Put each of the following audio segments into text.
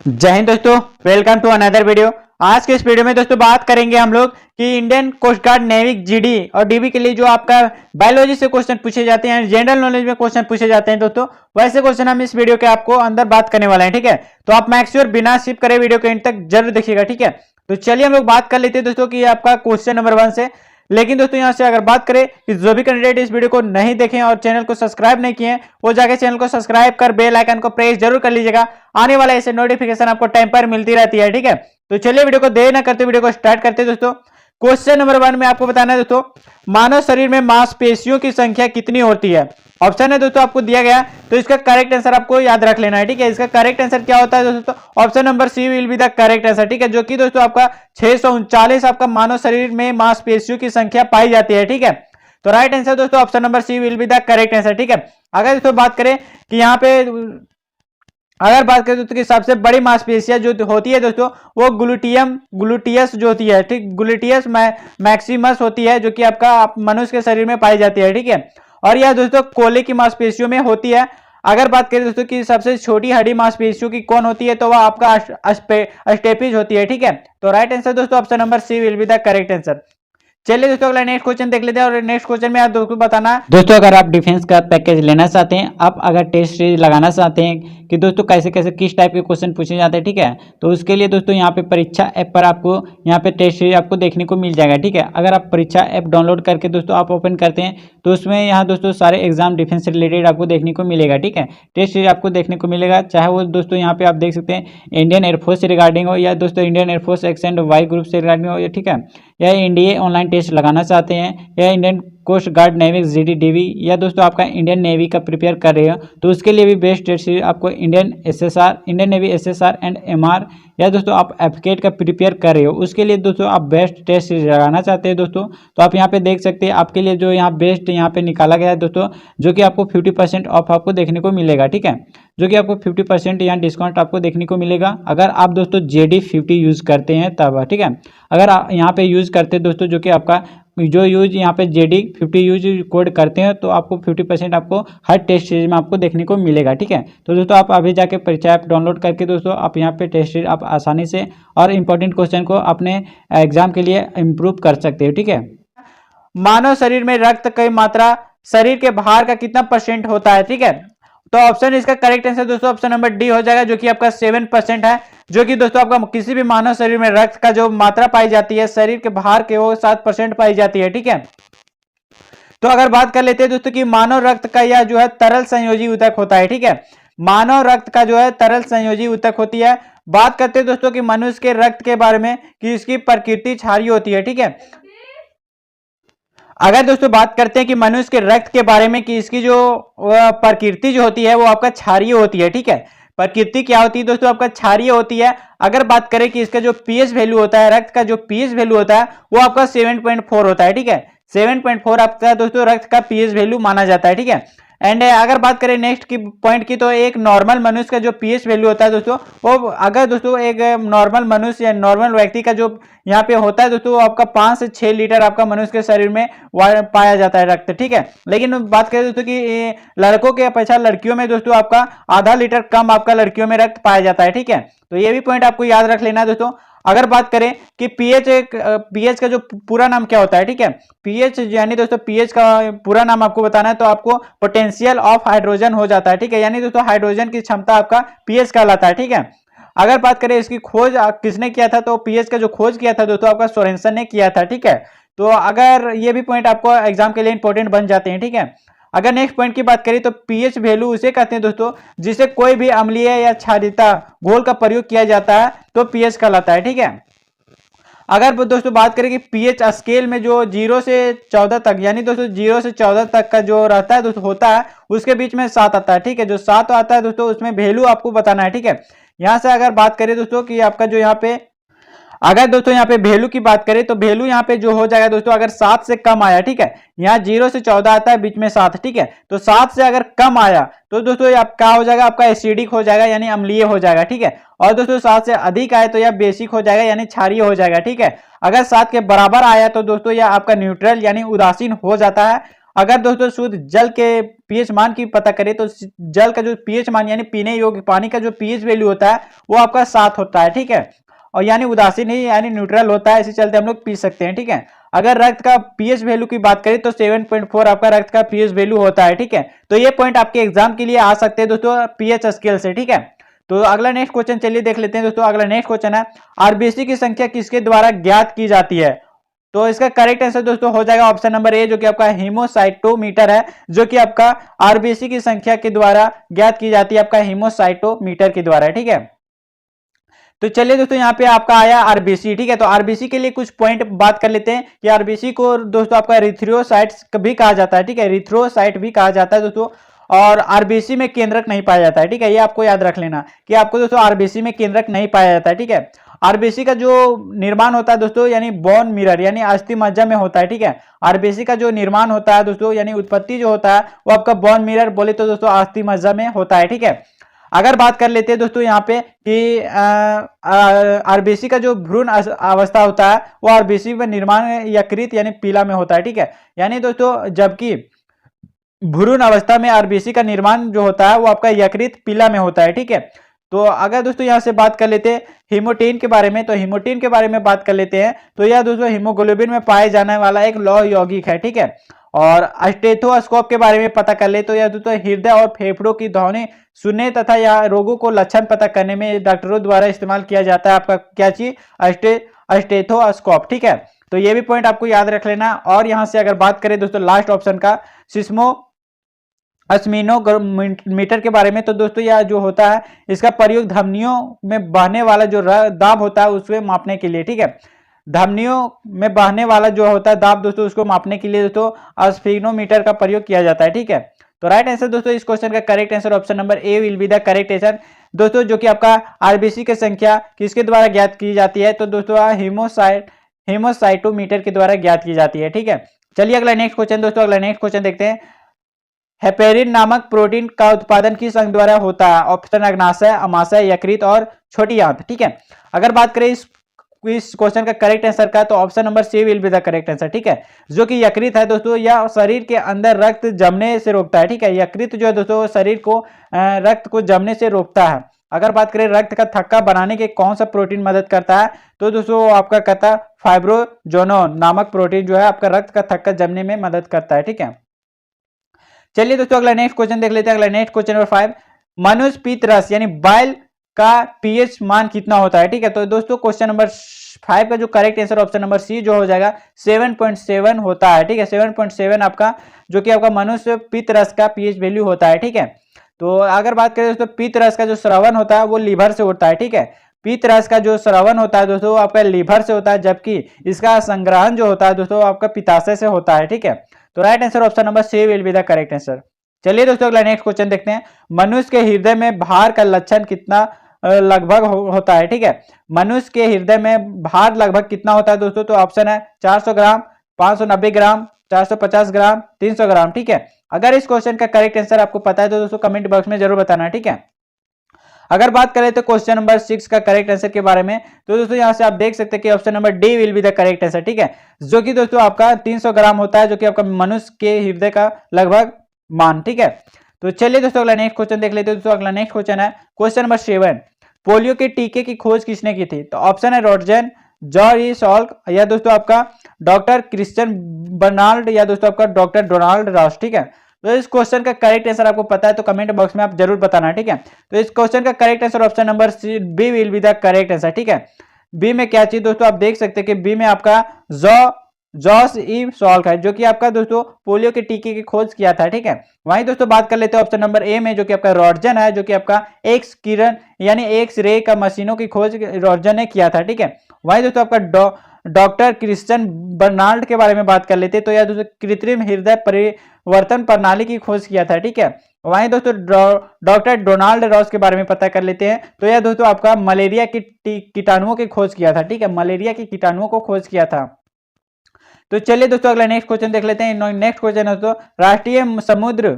जय हिंद दोस्तों, welcome to another video. आज के इस वीडियो में दोस्तों बात करेंगे हम लोग कि Indian coast guard, Navik, GD और डीबी के लिए जो आपका बायोलॉजी से क्वेश्चन पूछे जाते हैं, जनरल नॉलेज में क्वेश्चन पूछे जाते हैं दोस्तों, वैसे क्वेश्चन हम इस वीडियो के आपको अंदर बात करने वाले हैं। ठीक है, तो आप मैक श्योर बिना स्किप करे वीडियो के एंड तक जरूर देखिएगा। ठीक है, तो चलिए हम लोग बात कर लेते हैं दोस्तों कि आपका क्वेश्चन नंबर 1 से। लेकिन दोस्तों यहां से अगर बात करें कि जो भी कैंडिडेट इस वीडियो को नहीं देखें और चैनल को सब्सक्राइब नहीं किए वो जाके चैनल को सब्सक्राइब कर बेल आइकन को प्रेस जरूर कर लीजिएगा। आने वाला ऐसे नोटिफिकेशन आपको टाइम पर मिलती रहती है। ठीक है, तो चलिए वीडियो को देर ना करते वीडियो को स्टार्ट करते हैं दोस्तों। क्वेश्चन नंबर 1 में आपको बताना है दोस्तों, मानव शरीर में मांसपेशियों की संख्या कितनी होती है। ऑप्शन है दोस्तों आपको दिया गया, तो इसका करेक्ट आंसर आपको याद रख लेना है। ठीक है, इसका करेक्ट आंसर क्या होता है दोस्तों, option number C will be the correct answer. ठीक है, जो कि दोस्तों आपका 639 आपका मानव शरीर में मांसपेशियों की संख्या पाई जाती है। ठीक है, तो राइट आंसर दोस्तों option number C will be the correct answer. ठीक है, अगर दोस्तों बात करें कि यहाँ पे अगर बात करें दोस्तों कि सबसे बड़ी मांसपेशियां जो होती है दोस्तों वो ग्लूटियस जो होती है, ठीक, ग्लूटियस मैक्सिमस होती है, जो कि आपका मनुष्य के शरीर में पाई जाती है। ठीक है, और यह दोस्तों कोले की मांसपेशियों में होती है। अगर बात करें दोस्तों कि सबसे छोटी हड्डी मांसपेशियों की कौन होती है, तो वह आपका अस्टेपिज होती है। ठीक है, तो राइट आंसर दोस्तों option number C will be the correct answer. चलिए दोस्तों अगला नेक्स्ट क्वेश्चन देख लेते हैं, और नेक्स्ट क्वेश्चन में आप दोस्तों बताना दोस्तों, अगर आप डिफेंस का पैकेज लेना चाहते हैं, आप अगर टेस्ट सीरीज लगाना चाहते हैं कि दोस्तों कैसे कैसे किस टाइप के क्वेश्चन पूछे जाते हैं, ठीक है, तो उसके लिए दोस्तों यहाँ पे परीक्षा ऐप पर आपको यहाँ पे टेस्ट सीरीज आपको देखने को मिल जाएगा। ठीक है, अगर आप परीक्षा ऐप डाउनलोड करके दोस्तों आप ओपन करते हैं तो उसमें यहाँ दोस्तों सारे एग्जाम डिफेंस से रिलेटेड आपको देखने को मिलेगा। ठीक है, टेस्ट सीरीज आपको देखने को मिलेगा, चाहे वो दोस्तों यहाँ पे आप देख सकते हैं इंडियन एयरफोर्स से रिगार्डिंग हो, या दोस्तों Indian air force X and Y group से रिगार्डिंग हो, ठीक है, या एनडीए ऑनलाइन टेस्ट लगाना चाहते हैं, या Indian coast guard, Navik, GD, DV, या दोस्तों आपका इंडियन नेवी का प्रिपेयर कर रहे हो तो उसके लिए भी बेस्ट टेस्ट सीरीज आपको Indian SSR, Indian navy SSR and MR, या दोस्तों आप एफकेट का प्रिपेयर कर रहे हो उसके लिए दोस्तों आप बेस्ट टेस्ट सीरीज लगाना चाहते हैं दोस्तों, तो आप यहाँ पे देख सकते हैं आपके लिए जो यहाँ बेस्ट यहाँ पे निकाला गया है दोस्तों, जो कि आपको 50% ऑफ आपको देखने को मिलेगा। ठीक है, जो कि आपको 50% यहाँ डिस्काउंट आपको देखने को मिलेगा अगर आप दोस्तों JD50 यूज़ करते हैं तब। ठीक है, अगर आप यहाँ पे यूज़ करते हैं दोस्तों, जो कि आपका जो यूज यहाँ पे JD50 यूज कोड करते हैं तो आपको 50% आपको हर टेस्ट सीरीज में आपको देखने को मिलेगा। ठीक है, तो दोस्तों आप अभी जाके परीक्षा ऐप डाउनलोड करके दोस्तों आप यहाँ पे टेस्ट सीरीज आप आसानी से और इम्पोर्टेंट क्वेश्चन को अपने एग्जाम के लिए इम्प्रूव कर सकते हो। ठीक है, मानव शरीर में रक्त की मात्रा शरीर के बाहर का कितना % होता है। ठीक है, तो ऑप्शन इसका करेक्ट आंसर दोस्तों ऑप्शन नंबर डी हो जाएगा, जो कि आपका 7% है, जो कि दोस्तों आपका किसी भी मानव शरीर में रक्त का जो मात्रा पाई जाती है शरीर के बाहर के वो 7% पाई जाती है। ठीक है, तो अगर बात कर लेते हैं दोस्तों कि मानव रक्त का यह जो है तरल संयोजी ऊतक होता है। ठीक है, मानव रक्त का जो है तरल संयोजी ऊतक होती है। बात करते हैं दोस्तों कि मनुष्य के रक्त के बारे में कि इसकी प्रकृति क्षारीय होती है। ठीक है, अगर दोस्तों बात करते हैं कि मनुष्य के रक्त के बारे में कि इसकी जो प्रकृति जो होती है वो आपका क्षारीय होती है। ठीक है, प्रकृति क्या होती है दोस्तों, आपका क्षारीय होती है। अगर बात करें कि इसका जो पीएच वैल्यू होता है, रक्त का जो पीएच वैल्यू होता है वो आपका 7.4 होता है। ठीक है, 7.4 आपका दोस्तों रक्त का पीएच वैल्यू माना जाता है। ठीक है, एंड अगर बात करें नेक्स्ट की पॉइंट की, तो एक नॉर्मल मनुष्य का जो पीएच वैल्यू होता है दोस्तों, वो अगर दोस्तों एक नॉर्मल मनुष्य या नॉर्मल व्यक्ति का जो यहाँ पे होता है दोस्तों, वो आपका 5 से 6 लीटर आपका मनुष्य के शरीर में पाया जाता है रक्त। ठीक है, लेकिन बात करें दोस्तों कि लड़कों के अपेक्षा लड़कियों में दोस्तों आपका आधा लीटर कम आपका लड़कियों में रक्त पाया जाता है। ठीक है, तो ये भी पॉइंट आपको याद रख लेना है दोस्तों। अगर बात करें कि पीएच का जो पूरा नाम क्या होता है, ठीक है, पीएच यानी दोस्तों पीएच का पूरा नाम आपको बताना है तो आपको पोटेंशियल ऑफ हाइड्रोजन हो जाता है। ठीक है, यानी दोस्तों हाइड्रोजन की क्षमता आपका पीएच कहलाता है। ठीक है, अगर बात करें इसकी खोज किसने किया था, तो पीएच का जो खोज किया था दोस्तों आपका सोरेनसन ने किया था। ठीक है, तो अगर ये भी पॉइंट आपको एग्जाम के लिए इंपॉर्टेंट बन जाते हैं। ठीक है, अगर नेक्स्ट पॉइंट की बात करें तो पीएच वैल्यू उसे कहते हैं दोस्तों जिसे कोई भी अम्लीय या क्षारीयता घोल का प्रयोग किया जाता है तो पीएच कहलाता है। ठीक है, अगर दोस्तों बात करें कि पीएच स्केल में जो 0 से 14 तक, यानी दोस्तों 0 से 14 तक का जो रहता है दोस्तों होता है, उसके बीच में 7 आता है। ठीक है, जो 7 आता है दोस्तों उसमें वैल्यू आपको बताना है। ठीक है, यहां से अगर बात करें दोस्तों कि आपका जो यहाँ पे अगर दोस्तों यहाँ पे वैल्यू की बात करें तो वैल्यू यहाँ पे जो हो जाएगा दोस्तों अगर 7 से कम आया, ठीक है, यहाँ 0 से 14 आता है, बीच में 7, ठीक है, तो 7 से अगर कम आया तो दोस्तों ये क्या हो जाएगा, आपका एसिडिक हो जाएगा यानी अम्लीय हो जाएगा। ठीक है, और दोस्तों 7 से अधिक आए तो यह बेसिक हो जाएगा यानी क्षारीय हो जाएगा। ठीक है, अगर 7 के बराबर आया तो दोस्तों यह आपका न्यूट्रल यानी उदासीन हो जाता है। अगर दोस्तों शुद्ध जल के पीएच मान की पता करें तो जल का जो पीएच मान यानी पीने योग्य पानी का जो पीएच वैल्यू होता है वो आपका 7 होता है, ठीक है। और यानी उदासीन नहीं यानी न्यूट्रल होता है, इसी चलते हम लोग पी सकते हैं, ठीक है। अगर रक्त का पीएच वैल्यू की बात करें तो 7.4 आपका रक्त का पीएच वैल्यू होता है, ठीक है। तो ये पॉइंट आपके एग्जाम के लिए आ सकते हैं दोस्तों पीएच स्केल से, ठीक है। तो अगला नेक्स्ट क्वेश्चन चलिए देख लेते हैं दोस्तों। अगला नेक्स्ट क्वेश्चन है आरबीसी की संख्या किसके द्वारा ज्ञात की जाती है? तो इसका करेक्ट आंसर दोस्तों हो जाएगा ऑप्शन नंबर ए, जो कि आपका हीमोसाइटोमीटर है, जो कि आपका आरबीसी की संख्या के द्वारा ज्ञात की जाती है आपका हीमोसाइटोमीटर के द्वारा, ठीक है। तो चलिए दोस्तों यहाँ पे आपका आया आरबीसी, ठीक है। तो आरबीसी के लिए कुछ पॉइंट बात कर लेते हैं कि आरबीसी को दोस्तों आपका रिथ्रोसाइट्स भी कहा जाता है, ठीक है, रिथ्रोसाइट भी कहा जाता है दोस्तों। और आरबीसी में केंद्रक नहीं पाया जाता है, ठीक है, ये आपको याद रख लेना कि आपको दोस्तों आरबीसी में केंद्रक नहीं पाया जाता है, ठीक है। आरबीसी का जो निर्माण होता है दोस्तों यानी बोन मिरर यानी अस्थि मज्जा में होता है, ठीक है। आरबीसी का जो निर्माण होता है दोस्तों यानी उत्पत्ति जो होता है वो आपका बोन मिरर बोले तो दोस्तों अस्थि मज्जा में होता है, ठीक है। अगर बात कर लेते हैं दोस्तों यहाँ पे कि आरबीसी का जो भ्रूण अवस्था होता है वो आरबीसी में निर्माण यकृत यानी पीला में होता है, ठीक है। यानी दोस्तों जबकि भ्रूण अवस्था में आरबीसी का निर्माण जो होता है वो आपका यकृत पीला में होता है, ठीक है। तो अगर दोस्तों यहाँ से बात कर लेते हैं हीमोटीन के बारे में, तो हीमोटीन के बारे में बात कर लेते हैं तो यह दोस्तों हीमोग्लोबिन में पाए जाने वाला एक लौह यौगिक है, ठीक है। और स्टेथोस्कोप के बारे में पता कर ले तो यह दोस्तों हृदय और फेफड़ों की ध्वनि सुनने तथा या रोगों को लक्षण पता करने में डॉक्टरों द्वारा इस्तेमाल किया जाता है आपका क्या चीज स्टेथोस्कोप, ठीक है। तो ये भी पॉइंट आपको याद रख लेना। और यहां से अगर बात करें दोस्तों लास्ट ऑप्शन का सिस्मो अस्मिनोमीटर के बारे में, तो दोस्तों यह जो होता है इसका प्रयोग धमनियों में बहने वाला जो दाब होता है उसको मापने के लिए, ठीक है। धमनियों में बहने वाला जो होता है दाब दोस्तों उसको मापने के लिए दोस्तों अस्फिनोमीटर का प्रयोग किया जाता है, ठीक है। तो राइट आंसर दोस्तों इस क्वेश्चन का correct answer option number A will be the correct answer दोस्तों, जो कि आपका आरबीसी की संख्या किसके द्वारा ज्ञात की जाती है? तो दोस्तों हीमोसाइटोमीटर के द्वारा ज्ञात की जाती है, ठीक है। चलिए अगला नेक्स्ट क्वेश्चन दोस्तों, अगला नेक्स्ट क्वेश्चन देखते हैं। हेपेरिन नामक प्रोटीन का उत्पादन किस अंग द्वारा होता है? ऑप्शन अग्नाशय, अमाशय, यकृत और छोटी आंत, ठीक है। अगर बात करें इस क्वेश्चन का करेक्ट आंसर का तो option number C will be the correct answer, ठीक है। जो कि यकृत है दोस्तों यह शरीर के अंदर रक्त जमने से रोकता है, ठीक है। यकृत जो है दोस्तों शरीर को रक्त को जमने से रोकता है। अगर बात करें रक्त का थक्का बनाने के कौन सा प्रोटीन मदद करता है तो दोस्तों आपका कहता है फाइब्रोजोनोन नामक प्रोटीन जो है आपका रक्त का थक्का जमने में मदद करता है, ठीक है। चलिए दोस्तों अगला नेक्स्ट क्वेश्चन देख लेते हैं। अगला नेक्स्ट क्वेश्चन नंबर 5, मनुष्य पीत रस यानी बाइल का पीएच मान कितना होता है, ठीक है। तो दोस्तों क्वेश्चन नंबर 5 का जो correct answer option number C जो हो जाएगा 7.7 होता है, ठीक है। 7.7 आपका जो कि आपका मनुष्य पीत रस का पीएच वैल्यू होता है, ठीक है। तो अगर बात करें दोस्तों पीत रस का जो श्रवण होता है वो लीवर से होता है, ठीक है। पीत रस का जो श्रवण होता है दोस्तों आपका लीवर से होता है, जबकि इसका संग्रहण जो होता है दोस्तों आपका पित्ताशय से होता है, ठीक है। तो right answer option number C will be the correct answer. चलिए दोस्तों अगला नेक्स्ट क्वेश्चन देखते हैं। मनुष्य के हृदय में भार का लक्षण कितना लगभग होता है, ठीक है। मनुष्य के हृदय में भार लगभग कितना होता है दोस्तों? तो ऑप्शन है 400 ग्राम, 590 ग्राम, 450 ग्राम, 300 ग्राम, ठीक है। अगर इस क्वेश्चन का करेक्ट आंसर आपको पता है तो दोस्तों कमेंट बॉक्स में जरूर बताना, ठीक है। अगर बात करें तो क्वेश्चन नंबर 6 का करेक्ट आंसर के बारे में तो दोस्तों यहां से आप देख सकते हैं कि option number D will be the correct answer, ठीक है। जो कि दोस्तों आपका 300 ग्राम होता है, जो कि आपका मनुष्य के हृदय का लगभग मान, ठीक है। तो चलिए दोस्तों अगला नेक्स्ट क्वेश्चन देख लेते हैं दोस्तों। अगला नेक्स्ट क्वेश्चन है क्वेश्चन नंबर 7, पोलियो के टीके की खोज किसने की थी? तो ऑप्शन है रॉटजन, जॉर्ज सॉल्क, या दोस्तों आपका डॉक्टर क्रिश्चियन बर्नाल्ड, या दोस्तों आपका डॉक्टर डोनाल्ड रॉस, ठीक है। तो इस क्वेश्चन का करेक्ट आंसर आपको पता है तो कमेंट बॉक्स में आप जरूर बताना, ठीक है। तो इस क्वेश्चन का correct answer option number B will be the correct answer, ठीक है। बी में क्या चीज दोस्तों आप देख सकते हैं कि बी में आपका जॉस ई सॉल्क है, जो कि आपका दोस्तों पोलियो के टीके की खोज किया था, ठीक है। वहीं दोस्तों बात कर लेते हैं ऑप्शन नंबर ए में, जो कि आपका रॉटजन है, जो कि आपका एक्स किरण यानी एक्स रे का मशीनों की खोज रॉटजन ने किया था, ठीक है। वहीं दोस्तों आपका डॉक्टर क्रिश्चियन बर्नाल्ड के बारे में बात कर लेते हैं तो यह दोस्तों कृत्रिम हृदय परिवर्तन प्रणाली की खोज किया था, ठीक है। वहीं दोस्तों डॉक्टर डोनाल्ड रॉस के बारे में पता कर लेते हैं तो यह दोस्तों आपका मलेरिया की कीटाणुओं की खोज किया था, ठीक है। मलेरिया की कीटाणुओं को खोज किया था। तो चलिए दोस्तों अगला नेक्स्ट क्वेश्चन देख लेते हैं। नेक्स्ट क्वेश्चन है दोस्तों, राष्ट्रीय समुद्र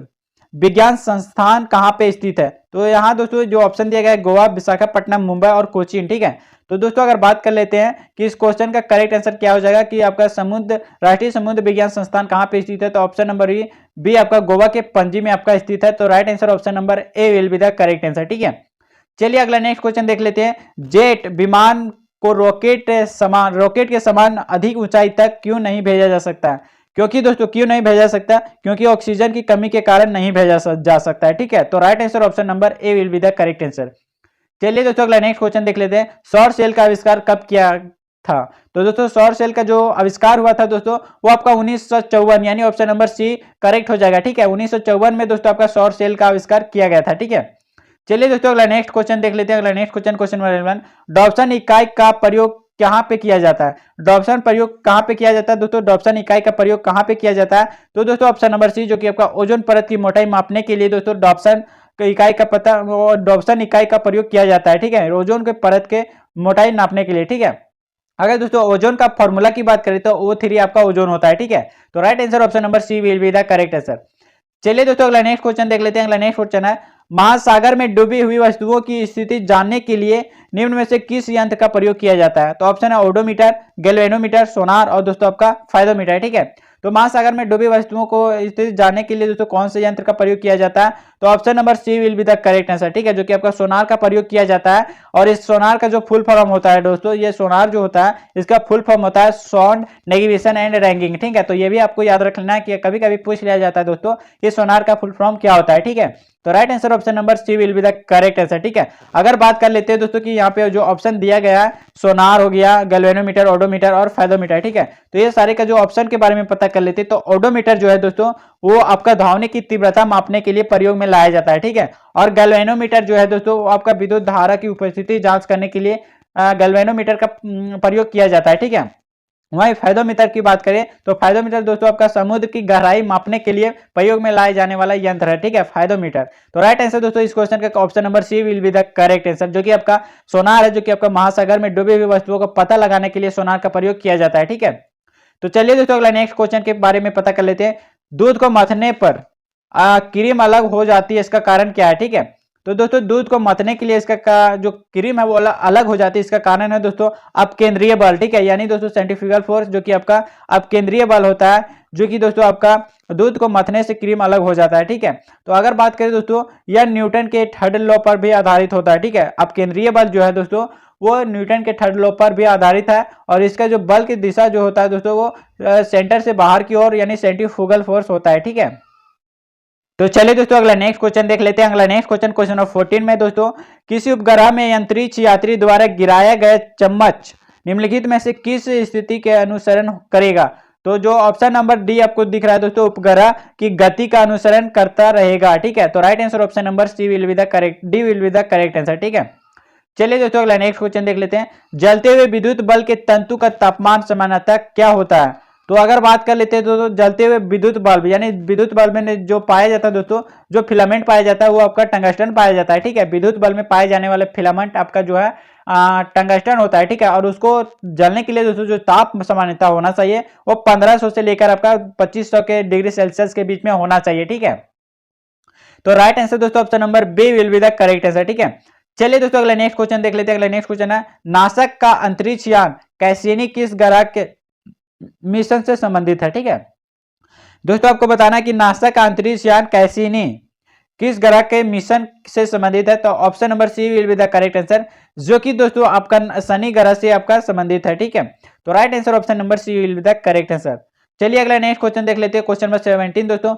विज्ञान संस्थान कहाँ पे स्थित है? तो यहाँ दोस्तों जो ऑप्शन दिया गया है गोवा, विशाखापट्टनम, मुंबई और कोचीन, ठीक है। तो दोस्तों अगर बात कर लेते हैं कि इस क्वेश्चन का करेक्ट आंसर क्या हो जाएगा कि आपका राष्ट्रीय समुद्र विज्ञान संस्थान कहाँ पे स्थित है, तो ऑप्शन नंबर बी आपका गोवा के पणजी में आपका स्थित है। तो right answer option number A will be the correct answer, ठीक है। चलिए अगला नेक्स्ट क्वेश्चन देख लेते हैं। जेट विमान को रॉकेट के समान अधिक ऊंचाई तक क्यों नहीं भेजा जा सकता है? क्योंकि दोस्तों क्यों नहीं भेजा सकता, क्योंकि ऑक्सीजन की कमी के कारण नहीं भेजा जा सकता है, ठीक है। तो right answer option number A will be the correct answer. चलिए दोस्तों अगला नेक्स्ट क्वेश्चन देख लेते हैं। सौर सेल का आविष्कार कब किया था? तो दोस्तों सौर सेल का जो आविष्कार हुआ था दोस्तों वो आपका 1954 यानी ऑप्शन नंबर सी करेक्ट हो जाएगा, ठीक है। 1954 में दोस्तों आपका सौर सेल का आविष्कार किया गया था, ठीक है। चलिए दोस्तों अगला नेक्स्ट क्वेश्चन देख लेते हैं। अगला नेक्स्ट क्वेश्चन नंबर 11, डॉप्सन इकाई का प्रयोग कहां पे किया जाता है? डॉप्सन प्रयोग कहां पे किया जाता है दोस्तों? डॉप्सन इकाई का प्रयोग कहां पे किया जाता है? तो दोस्तों ऑप्शन नंबर सी जो कि आपका ओजोन परत की मोटाई मापने के लिए दोस्तों डॉप्सन इकाई का डॉप्सन इकाई का प्रयोग किया जाता है, ठीक है, ओजोन के परत के मोटाई नापने के लिए, ठीक है। अगर दोस्तों ओजोन का फॉर्मूला की बात करें तो O3 आपका ओजोन होता है, ठीक है। तो right answer option number C will be the correct answer. चलिए दोस्तों अगला नेक्स्ट क्वेश्चन देख लेते हैं। अगला नेक्स्ट क्वेश्चन है, महासागर में डूबी हुई वस्तुओं की स्थिति जानने के लिए निम्न में से किस यंत्र का प्रयोग किया जाता है? तो ऑप्शन है ओडोमीटर, गैल्वेनोमीटर, सोनार और दोस्तों आपका फाइडोमीटर, ठीक है। तो महासागर में डूबी वस्तुओं को स्थिति जानने के लिए दोस्तों कौन से यंत्र का प्रयोग किया जाता है? तो option number C will be the correct answer, ठीक है, जो कि आपका सोनार का प्रयोग किया जाता है। और इस सोनार का जो फुल फॉर्म होता है दोस्तों, ये सोनार जो होता है इसका फुल फॉर्म होता है साउंड नेविगेशन एंड रैंकिंग, ठीक है। तो ये भी आपको याद रखना है कि कभी कभी पूछ लिया जाता है दोस्तों ये सोनार का फुल फॉर्म क्या होता है, ठीक है। तो right answer option number C will be the correct answer, ठीक है। अगर बात कर लेते हैं दोस्तों कि यहाँ पे जो ऑप्शन दिया गया है सोनार हो गया, गैल्वेनोमीटर, ओडोमीटर और फाइडोमीटर, ठीक है। तो ये सारे का जो ऑप्शन के बारे में पता कर लेते हैं तो ओडोमीटर जो है दोस्तों वो आपका ध्वनि की तीव्रता मापने के लिए प्रयोग में लाया जाता है, ठीक है। और गैल्वेनोमीटर जो है दोस्तों वो आपका विद्युत धारा की उपस्थिति जांच करने के लिए गैल्वेनोमीटर का प्रयोग किया जाता है, ठीक है। वहीं फाइडोमीटर की बात करें तो फाइडोमीटर दोस्तों आपका समुद्र की गहराई मापने के लिए प्रयोग में लाए जाने वाला यंत्र है, ठीक है, फाइडोमीटर। तो राइट आंसर दोस्तों इस क्वेश्चन का option number C will be the correct answer, जो कि आपका सोनार है, जो कि आपका महासागर में डूबी हुई वस्तुओं को पता लगाने के लिए सोनार का प्रयोग किया जाता है, ठीक है। तो चलिए दोस्तों अगला नेक्स्ट क्वेश्चन के बारे में पता कर लेते हैं। दूध को मथने पर क्रीम अलग हो जाती है, इसका कारण क्या है, ठीक है। तो दोस्तों दूध को मथने के लिए इसका जो क्रीम है वो अलग हो जाती है, इसका कारण है दोस्तों अपकेंद्रीय बल, ठीक है, यानी दोस्तों सेंट्रीफ्यूगल फोर्स जो कि आपका अपकेंद्रीय बल होता है, जो कि दोस्तों आपका दूध को मथने से क्रीम अलग हो जाता है, ठीक है। तो अगर बात करें दोस्तों यह न्यूटन के थर्ड लॉ पर भी आधारित होता है, ठीक है। अपकेंद्रीय बल जो है दोस्तों वो न्यूटन के थर्ड लॉ पर भी आधारित है और इसका जो बल की दिशा जो होता है दोस्तों वो सेंटर से बाहर की ओर यानी सेंट्रीफ्यूगल फोर्स होता है, ठीक है। तो चलिए दोस्तों अगला नेक्स्ट क्वेश्चन देख लेते हैं। अगला नेक्स्ट क्वेश्चन नंबर 14 में दोस्तों किसी उपग्रह में अंतरिक्ष यात्री द्वारा गिराया गया चम्मच निम्नलिखित में से किस स्थिति के अनुसरण करेगा? तो जो ऑप्शन नंबर डी आपको दिख रहा है दोस्तों उपग्रह की गति का अनुसरण करता रहेगा, ठीक है। तो right answer option number C will be the correct, D will be the correct answer, ठीक है। चलिए दोस्तों अगला नेक्स्ट क्वेश्चन देख लेते हैं। जलते हुए विद्युत बल्ब के तंतु का तापमान सामान्यतः क्या होता है? तो अगर बात कर लेते हैं तो जलते हुए विद्युत बल्ब यानी विद्युत बल्ब में जो पाया जाता है दोस्तों जो फिलामेंट पाया जाता है वो आपका टंगस्टन पाया जाता है, ठीक है। विद्युत बल्ब में पाए जाने वाले फिलामेंट आपका जो है टंगस्टन होता है, ठीक है। और उसको जलने के लिए दोस्तों जो ताप सामान्यता होना चाहिए वो 1500 से लेकर आपका 2500 के डिग्री सेल्सियस के बीच में होना चाहिए, ठीक है। तो राइट आंसर दोस्तों option number B will be the correct answer, ठीक है। चलिए दोस्तों अगला नेक्स्ट क्वेश्चन देख लेते हैं। अगला नेक्स्ट क्वेश्चन है नासा का अंतरिक्ष यान कैसिनी किस ग्रह के मिशन से संबंधित है, ठीक है। दोस्तों आपको बताना है कि नासा का अंतरिक्ष यान कैसिनी किस ग्रह के मिशन से संबंधित है? तो option number C will be the correct answer, जो कि दोस्तों आपका शनि ग्रह से आपका संबंधित है, ठीक है। तो right answer option number C will be the correct answer. चलिए अगला नेक्स्ट क्वेश्चन देख लेते हैं। क्वेश्चन नंबर 17 दोस्तों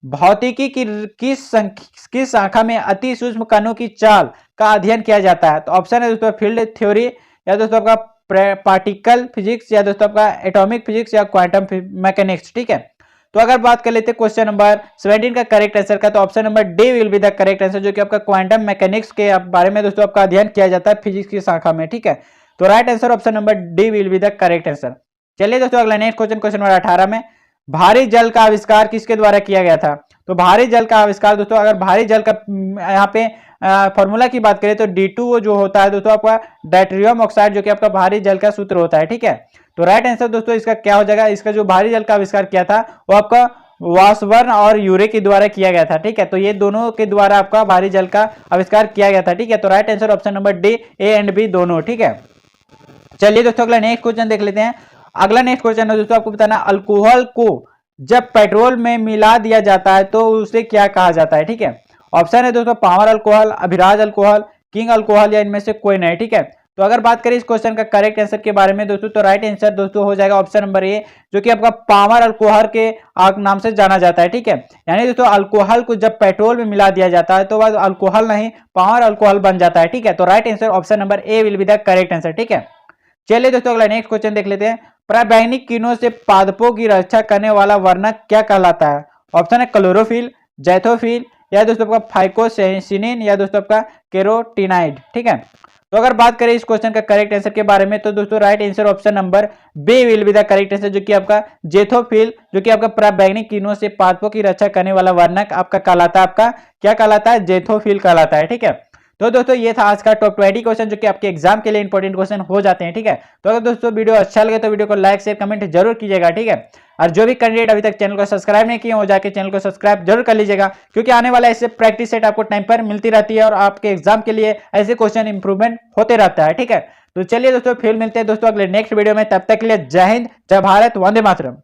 भौतिकी की किस शाखा में अति सूक्ष्म कणों की चाल का अध्ययन किया जाता है? तो ऑप्शन है दोस्तों फील्ड थ्योरी या दोस्तों आपका पार्टिकल फिजिक्स या दोस्तों आपका एटॉमिक फिजिक्स या क्वांटम मैकेनिक्स, ठीक है। तो अगर बात कर लेते हैं क्वेश्चन नंबर 17 का करेक्ट आंसर का तो option number D will be the correct answer, जो कि आपका क्वांटम मैकेनिक्स के बारे में दोस्तों आपका अध्ययन किया जाता है फिजिक्स की शाखा में, ठीक है। तो right answer option number D will be the correct answer. चलिए दोस्तों अगला नेक्स्ट क्वेश्चन नंबर 18 में भारी जल का आविष्कार किसके द्वारा किया गया था? तो भारी जल का आविष्कार दोस्तों अगर भारी जल का यहाँ पे फॉर्मूला की बात करें तो D2 जो होता है दोस्तों आपका डायट्रियम ऑक्साइड, जो कि आपका भारी जल का सूत्र होता है, ठीक है। तो राइट आंसर दोस्तों इसका क्या हो जाएगा? इसका जो भारी जल का आविष्कार किया था वो आपका वासवर्न और यूरे के द्वारा किया गया था। ठीक है, तो ये दोनों के द्वारा आपका भारी जल का आविष्कार किया गया था। ठीक है, तो right answer option number D, A and B दोनों। ठीक है, चलिए दोस्तों अगला नेक्स्ट क्वेश्चन देख लेते हैं। अगला नेक्स्ट क्वेश्चन है दोस्तों, आपको बताना अल्कोहल को जब पेट्रोल में मिला दिया जाता है तो उसे क्या कहा जाता है। ठीक है, ऑप्शन है दोस्तों power alcohol, Abhiraj alcohol, king alcohol या इनमें से कोई नहीं। ठीक है, तो अगर बात करें इस क्वेश्चन का करेक्ट आंसर के बारे में दोस्तों, तो राइट आंसर दोस्तों हो जाएगा ऑप्शन नंबर ए, जो कि आपका पावर अल्कोहल के नाम से जाना जाता है। ठीक है, यानी दोस्तों अल्कोहल को जब पेट्रोल में मिला दिया जाता है तो वह अल्कोहल नहीं पावर अल्कोहल बन जाता है। ठीक है, तो right answer option number A will be the correct answer. ठीक है, चलिए दोस्तों अगला नेक्स्ट क्वेश्चन देख लेते हैं। प्रावैंगिक किरणों से पादपों की रक्षा करने वाला वर्णक क्या कहलाता है। ऑप्शन है क्लोरोफिल, जैथोफिल या दोस्तों आपका फाइकोसिनिन या दोस्तों आपका कैरोटीनाइड। ठीक है, तो अगर बात करें इस क्वेश्चन का करेक्ट आंसर के बारे में तो दोस्तों right answer option number B will be the correct answer, जो कि आपका जेथोफिल, जो कि आपका प्रावैंगिक किरणों से पादपों की रक्षा करने वाला वर्णक आपका कहलाता है, आपका क्या कहलाता है, जेथोफिल कहलाता है। ठीक है, तो दोस्तों ये था आज का टॉप 20 क्वेश्चन जो कि आपके एग्जाम के लिए इंपॉर्टेंट क्वेश्चन हो जाते हैं। ठीक है, तो अगर दोस्तों वीडियो अच्छा लगे तो वीडियो को लाइक शेयर कमेंट जरूर कीजिएगा। ठीक है, और जो भी कैंडिडेट अभी तक चैनल को सब्सक्राइब नहीं किए हो जाके चैनल को सब्सक्राइब जरूर कर लीजिएगा, क्योंकि आने वाला ऐसे प्रैक्टिस सेट आपको टाइम पर मिलती रहती है और आपके एग्जाम के लिए ऐसे क्वेश्चन इंप्रूवमेंट होते रहता है। ठीक है, तो चलिए दोस्तों फिर मिलते हैं दोस्तों अगले नेक्स्ट वीडियो में, तब तक के लिए जय हिंद, जय भारत, वंदे मातरम।